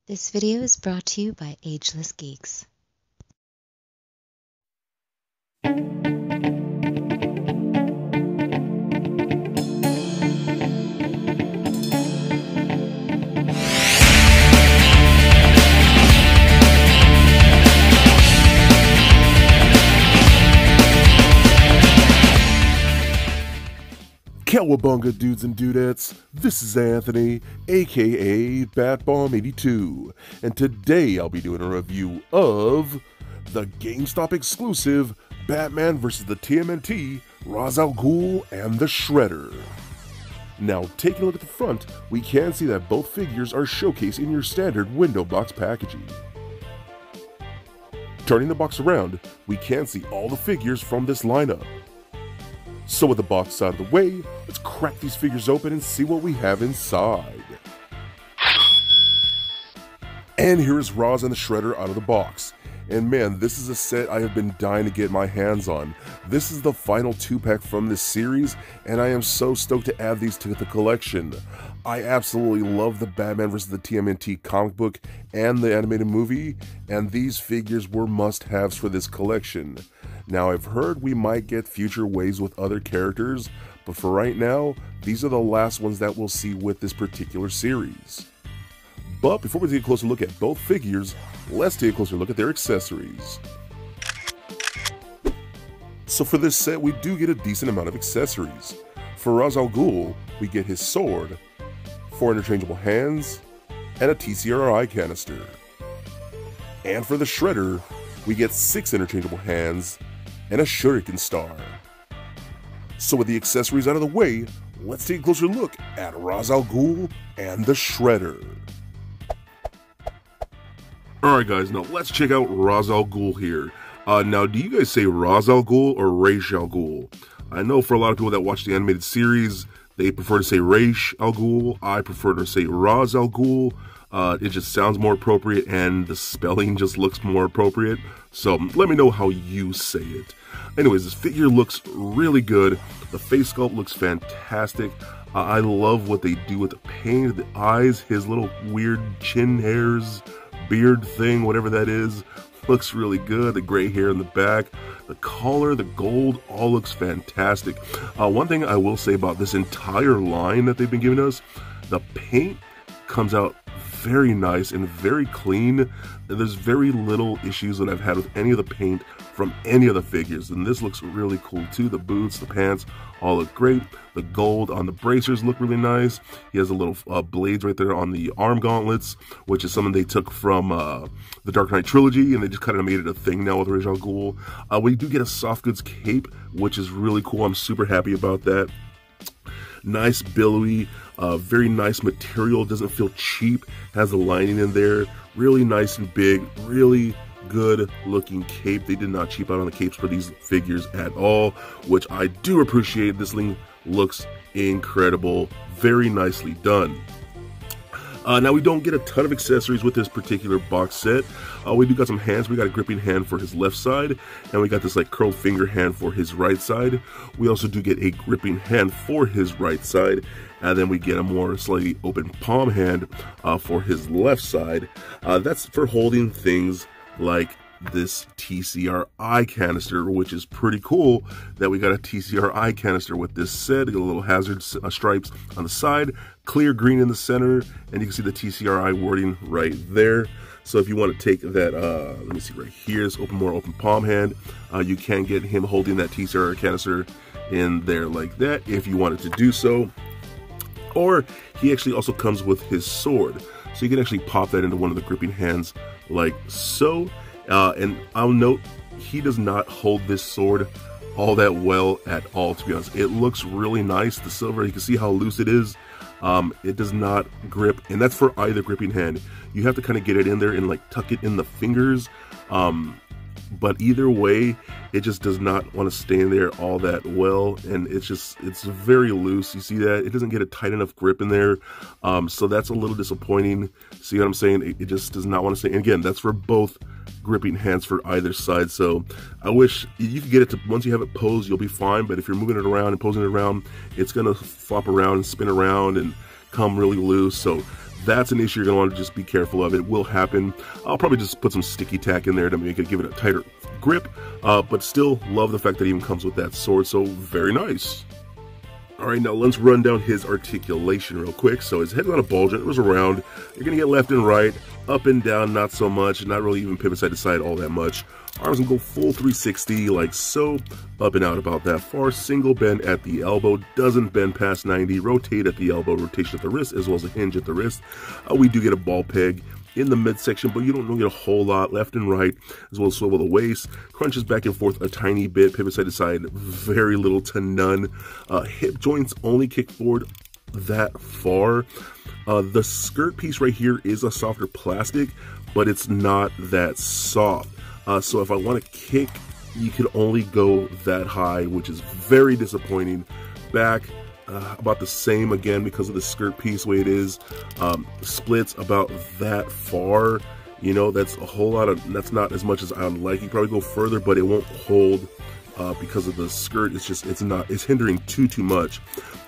This video is brought to you by Ageless Geeks. Cowabunga dudes and dudettes, this is Anthony, aka Batbomb82, and today I'll be doing a review of the GameStop exclusive Batman vs. the TMNT, Ra's al Ghul and the Shredder. Now, taking a look at the front, we can see that both figures are showcased in your standard window box packaging. Turning the box around, we can see all the figures from this lineup. So with the box out of the way, let's crack these figures open and see what we have inside. And here is Ra's and the Shredder out of the box. And man, this is a set I have been dying to get my hands on. This is the final 2-pack from this series, and I am so stoked to add these to the collection. I absolutely love the Batman vs. the TMNT comic book and the animated movie, and these figures were must-haves for this collection. Now, I've heard we might get future waves with other characters, but for right now, these are the last ones that we'll see with this particular series. But before we take a closer look at both figures, let's take a closer look at their accessories. So for this set, we do get a decent amount of accessories. For Ra's al Ghul, we get his sword, 4 interchangeable hands, and a TCRI canister. And for the Shredder, we get 6 interchangeable hands, and a shuriken star. So with the accessories out of the way, let's take a closer look at Ra's al Ghul and the Shredder. Alright guys, now let's check out Ra's al Ghul here. Now do you guys say Ra's al Ghul or Ra's al Ghul? I know for a lot of people that watch the animated series, they prefer to say Ra's al Ghul. I prefer to say Ra's al Ghul. It just sounds more appropriate and the spelling just looks more appropriate. So let me know how you say it. Anyways, this figure looks really good. The face sculpt looks fantastic. I love what they do with the paint, the eyes, his little weird chin hairs, beard thing, whatever that is. Looks really good. The gray hair in the back, the collar, the gold, all looks fantastic. One thing I will say about this entire line that they've been giving us, the paint comes out very nice and very clean. There's very little issues that I've had with any of the paint from any of the figures, and this looks really cool too. The boots, the pants, all look great. The gold on the bracers look really nice. He has a little blades right there on the arm gauntlets, which is something they took from the Dark Knight trilogy, and they just kind of made it a thing now with Ra's al Ghul. We do get a soft goods cape, which is really cool. I'm super happy about that. Nice billowy, very nice material, doesn't feel cheap, has the lining in there, really nice and big, really good looking cape. They did not cheap out on the capes for these figures at all, which I do appreciate. This thing looks incredible, very nicely done. Now we don't get a ton of accessories with this particular box set. We do got some hands. We got a gripping hand for his left side, and we got this like curled finger hand for his right side. We also do get a gripping hand for his right side, and then we get a more slightly open palm hand for his left side. That's for holding things like this TCRI canister, which is pretty cool that we got a TCRI canister with this set. You got a little hazard stripes on the side, clear green in the center, and you can see the TCRI wording right there. So if you want to take that, let me see right here, this more open palm hand, you can get him holding that TCRI canister in there like that if you wanted to do so. Or he actually also comes with his sword, so you can actually pop that into one of the gripping hands like so. And I'll note, he does not hold this sword all that well at all, to be honest. It looks really nice. The silver, you can see how loose it is. It does not grip, and that's for either gripping hand. You have to kind of get it in there and like tuck it in the fingers. But either way, it just does not want to stay in there all that well, and it's very loose. You see that? It doesn't get a tight enough grip in there, so that's a little disappointing. See what I'm saying? It just does not want to stay. And again, that's for both gripping hands for either side, so I wish you could get it to, once you have it posed, you'll be fine, but if you're moving it around and posing it around, it's going to flop around and spin around and come really loose. So that's an issue you're going to want to just be careful of. It will happen. I'll probably just put some sticky tack in there to make it, give it a tighter grip, but still love the fact that it even comes with that sword, so very nice. Alright, now let's run down his articulation real quick. So his head's not a bulge, it was around. You're going to get left and right, up and down, not so much, not really even pivot side to side all that much. Arms can go full 360, like so, up and out about that far. Single bend at the elbow, doesn't bend past 90, rotate at the elbow, rotation at the wrist, as well as a hinge at the wrist. We do get a ball peg in the midsection, but you don't get a whole lot, left and right, as well as swivel the waist, crunches back and forth a tiny bit, pivot side to side, very little to none. Hip joints only kick forward that far. The skirt piece right here is a softer plastic, but it's not that soft. So if I want to kick, you can only go that high, which is very disappointing. Back, about the same again because of the skirt piece, the way it is. Splits about that far. You know, that's a whole lot of, that's not as much as I would like. You probably go further, but it won't hold because of the skirt. It's just, it's hindering too much.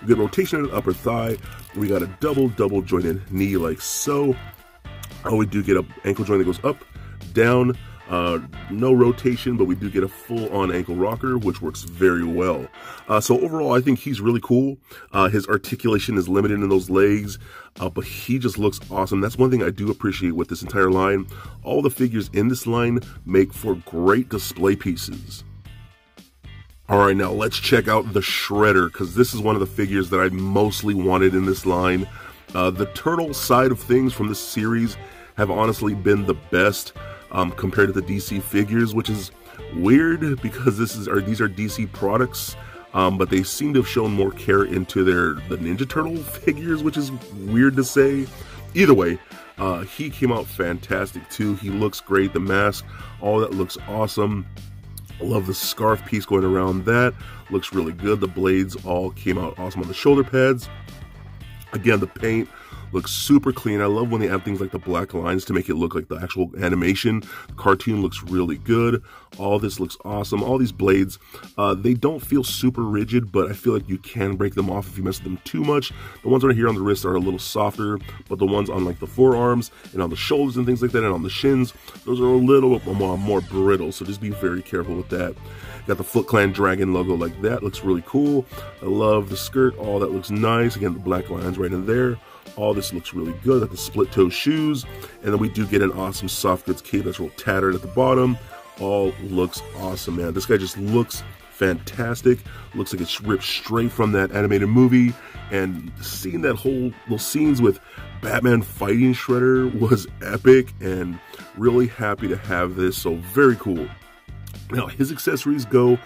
Good rotation at the upper thigh. We got a double jointed knee like so. We do get an ankle joint that goes up, down. No rotation, but we do get a full-on ankle rocker, which works very well. So overall, I think he's really cool. His articulation is limited in those legs, but he just looks awesome. That's one thing I do appreciate with this entire line. All the figures in this line make for great display pieces. Alright, now let's check out the Shredder, because this is one of the figures that I mostly wanted in this line. The turtle side of things from this series have honestly been the best. Compared to the DC figures, which is weird because these are DC products, but they seem to have shown more care into the Ninja Turtle figures, which is weird to say. Either way, he came out fantastic too. He looks great. The mask, all that looks awesome. I love the scarf piece going around that. Looks really good. The blades all came out awesome on the shoulder pads. Again, the paint looks super clean. I love when they add things like the black lines to make it look like the actual animation. The cartoon looks really good. All this looks awesome. All these blades, they don't feel super rigid, but I feel like you can break them off if you mess with them too much. The ones right here on the wrists are a little softer, but the ones on like the forearms and on the shoulders and things like that and on the shins, those are a little bit more brittle, so just be very careful with that. Got the Foot Clan Dragon logo like that. Looks really cool. I love the skirt. All that looks nice. Again, the black lines right in there. All this looks really good. Got the split toe shoes. And then we do get an awesome soft goods cape that's real tattered at the bottom. All looks awesome, man. This guy just looks fantastic. Looks like it's ripped straight from that animated movie. And seeing that those scenes with Batman fighting Shredder was epic, and really happy to have this. So very cool. Now, his accessories go,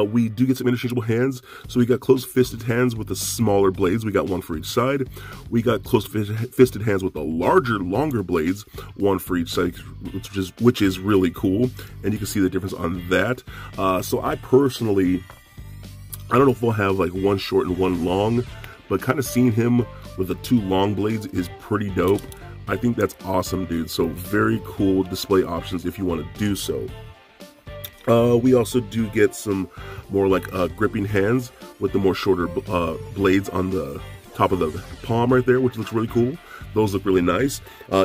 we do get some interchangeable hands. So we got close-fisted hands with the smaller blades. We got one for each side. We got close-fisted hands with the longer blades, one for each side, which is really cool. And you can see the difference on that. So I personally, I don't know if we'll have like one short and one long, but kind of seeing him with the two long blades is pretty dope. I think that's awesome, dude. So very cool display options if you want to do so. We also do get some more like gripping hands with the more shorter blades on the top of the palm right there, which looks really cool. Those look really nice,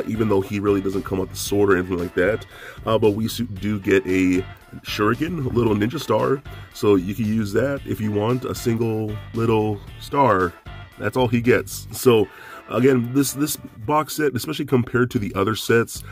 even though he really doesn't come with the sword or anything like that. But we do get a shuriken, a little ninja star, so you can use that if you want a single little star. That's all he gets. So again, this box set, especially compared to the other sets,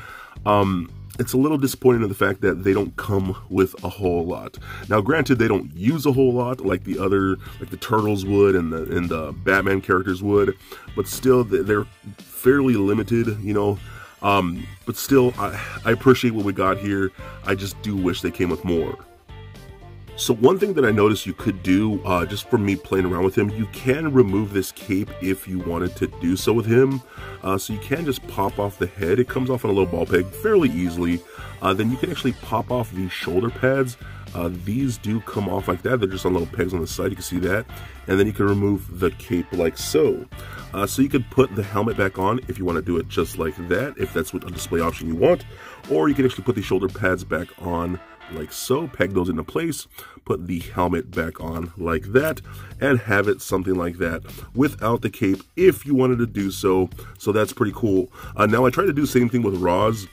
it's a little disappointing in the fact that they don't come with a whole lot. Now, granted, they don't use a whole lot like the other, like the Turtles would and the Batman characters would, but still they're fairly limited, you know. But still, I appreciate what we got here. I just do wish they came with more. So one thing that I noticed you could do, just from me playing around with him, you can remove this cape if you wanted to do so with him. So you can just pop off the head. It comes off on a little ball peg fairly easily. Then you can actually pop off these shoulder pads. These do come off like that. They're just on little pegs on the side. You can see that. And then you can remove the cape like so. So you could put the helmet back on if you want to do it just like that, if that's what a display option you want. Or you can actually put the shoulder pads back on like so, peg those into place, put the helmet back on like that, and have it something like that without the cape if you wanted to do so. So that's pretty cool. Now I tried to do the same thing with Roz.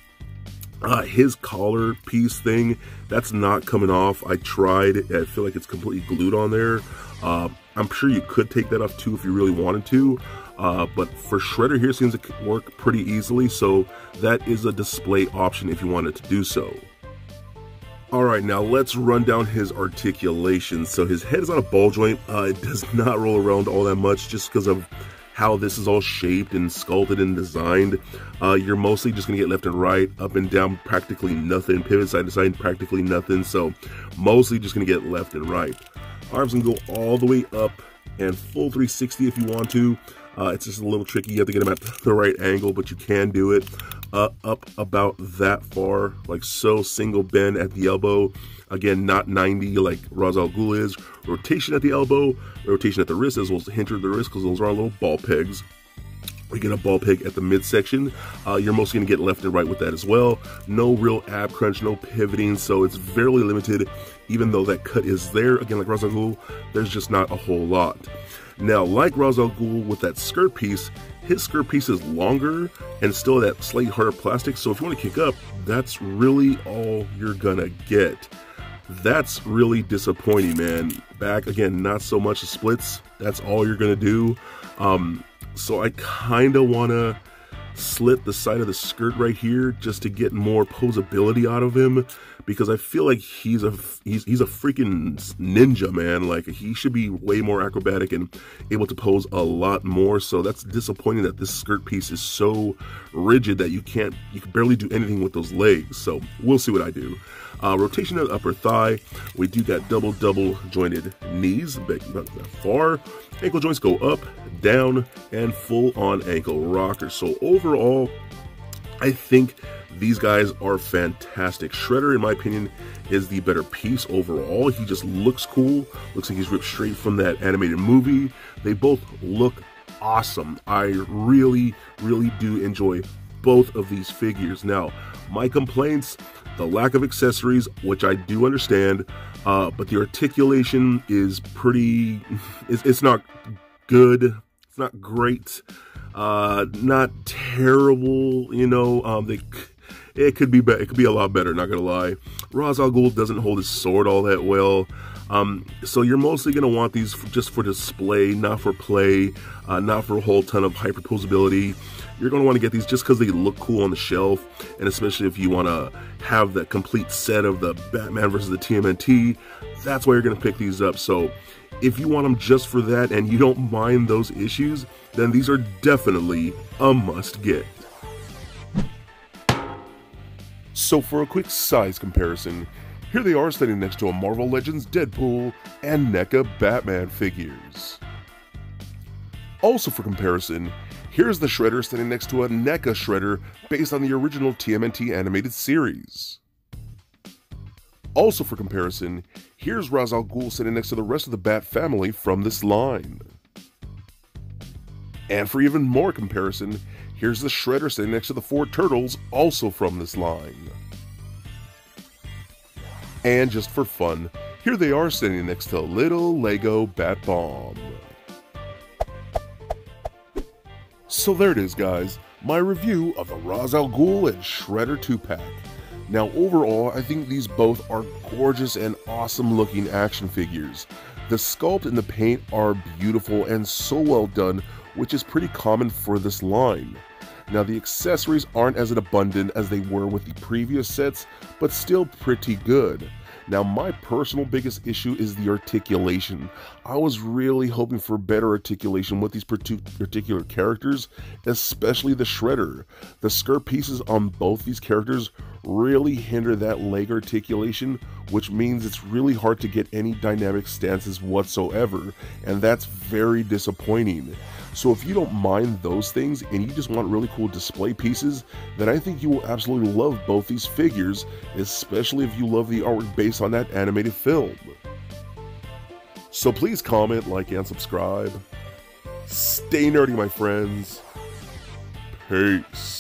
His collar piece thing, that's not coming off. I tried. I feel like it's completely glued on there. I'm sure you could take that off too if you really wanted to. But for Shredder here, seems to work pretty easily. So that is a display option if you wanted to do so. Alright, now let's run down his articulation. So his head is on a ball joint. It does not roll around all that much just because of how this is all shaped and sculpted and designed. You're mostly just going to get left and right, up and down, practically nothing. Pivot side to side, practically nothing. So mostly just going to get left and right. Arms can go all the way up and full 360 if you want to. It's just a little tricky. You have to get them at the right angle, but you can do it. Up about that far, like so, single bend at the elbow. Again, not 90 like Ra's al Ghul is. Rotation at the elbow, rotation at the wrist, as well as the hinge of the wrist, because those are our little ball pegs. We get a ball peg at the midsection. You're mostly going to get left and right with that as well. No real ab crunch, no pivoting, so it's very limited. Even though that cut is there, again, like Ra's al Ghul, there's just not a whole lot. Now, like Ra's al Ghul with that skirt piece, his skirt piece is longer and still that slightly harder plastic, so if you want to kick up, that's really all you're gonna get. That's really disappointing, man. Back, again, not so much the splits, that's all you're gonna do. So I kinda wanna slit the side of the skirt right here just to get more posability out of him, because I feel like he's a freaking ninja, man. Like, he should be way more acrobatic and able to pose a lot more. So that's disappointing that this skirt piece is so rigid that you can barely do anything with those legs. So we'll see what I do. Rotation of the upper thigh, we do got double jointed knees, back about that far. Ankle joints go up, down, and full on ankle rocker. So overall, I think these guys are fantastic. Shredder, in my opinion, is the better piece overall. He just looks cool. Looks like he's ripped straight from that animated movie. They both look awesome. I really do enjoy both of these figures. Now, my complaints, the lack of accessories, which I do understand, but the articulation is pretty, it's not good, it's not great, not terrible, you know. It could be better. It could be a lot better, not gonna lie. Ra's al Ghul doesn't hold his sword all that well. So you're mostly gonna want these just for display, not for play, not for a whole ton of hyperposability. You're going to want to get these just because they look cool on the shelf, and especially if you want to have the complete set of the Batman versus the TMNT, that's why you're going to pick these up. So if you want them just for that and you don't mind those issues, then these are definitely a must get. So for a quick size comparison, here they are standing next to a Marvel Legends Deadpool and NECA Batman figures. Also for comparison, here's the Shredder standing next to a NECA Shredder based on the original TMNT animated series. Also for comparison, here's Ra's al Ghul sitting next to the rest of the Bat family from this line. And for even more comparison, here's the Shredder sitting next to the 4 Turtles, also from this line. And just for fun, here they are standing next to little Lego Bat Bomb. So there it is, guys, my review of the Ra's al Ghul and Shredder 2-pack. Now overall, I think these both are gorgeous and awesome looking action figures. The sculpt and the paint are beautiful and so well done, which is pretty common for this line. Now the accessories aren't as abundant as they were with the previous sets, but still pretty good. Now my personal biggest issue is the articulation. I was really hoping for better articulation with these particular characters, especially the Shredder. The skirt pieces on both these characters really hinder that leg articulation, which means it's really hard to get any dynamic stances whatsoever, and that's very disappointing. So if you don't mind those things and you just want really cool display pieces, then I think you will absolutely love both these figures, especially if you love the artwork based on that animated film. So please comment, like, and subscribe. Stay nerdy, my friends. Peace.